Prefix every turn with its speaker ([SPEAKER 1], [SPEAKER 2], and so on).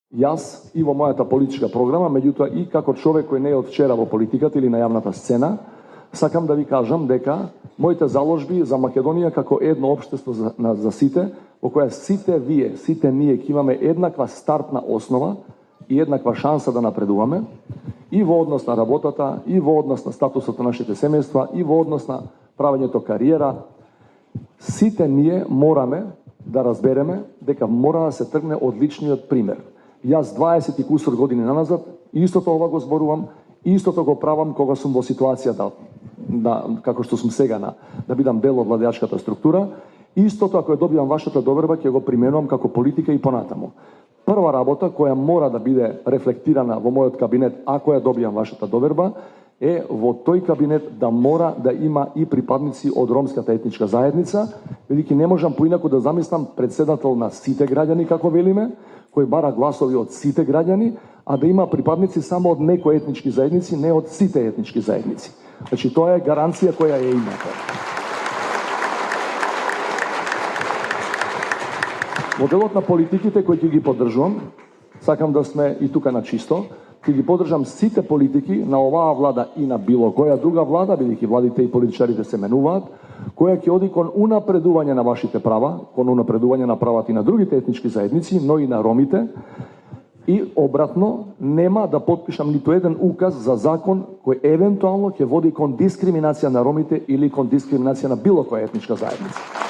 [SPEAKER 1] Јас и во мојата политичка програма, меѓутоа и како човек кој не е од вчера во политиката или на јавната сцена, сакам да ви кажам дека моите заложби за Македонија како едно општество за сите, во која сите вие, сите ние ќе имаме еднаква стартна основа и еднаква шанса да напредуваме и во однос на работата, и во однос на статусот на нашите семејства, и во однос на правењето кариера. Сите ние мораме да разбереме дека мора да се тргне од личниот пример. Јас 20 и кусор години наназад истото ова го зборувам, истото го правам кога сум во ситуација како што сум сега да бидам дел од владеачката структура. Истото ако ја добивам вашата доверба ќе го применувам како политика и понатаму. Прва работа која мора да биде рефлектирана во мојот кабинет, ако ја добијам вашата доверба, е во тој кабинет да мора да има и припадници од ромската етничка заедница, бидејќи не можам поинаку да замислам председател на сите граѓани, како велиме, кој бара гласови од сите граѓани, а да има припадници само од некои етнички заедници, не од сите етнички заедници. Значи, тоа е гаранција која ја имате. Моделот на политиките кои ќе ги поддржувам, сакам да сме и тука на чисто, ќе ги поддржам сите политики на оваа влада и на било која друга влада, бидејќи владите и политичарите се менуваат, која ќе оди кон унапредување на вашите права, кон унапредување на правата и на другите етнички заедници, но и на ромите, и обратно нема да подпишам ниту еден указ за закон кој евентуално ќе води кон дискриминација на ромите или кон дискриминација на било која етничка заедница.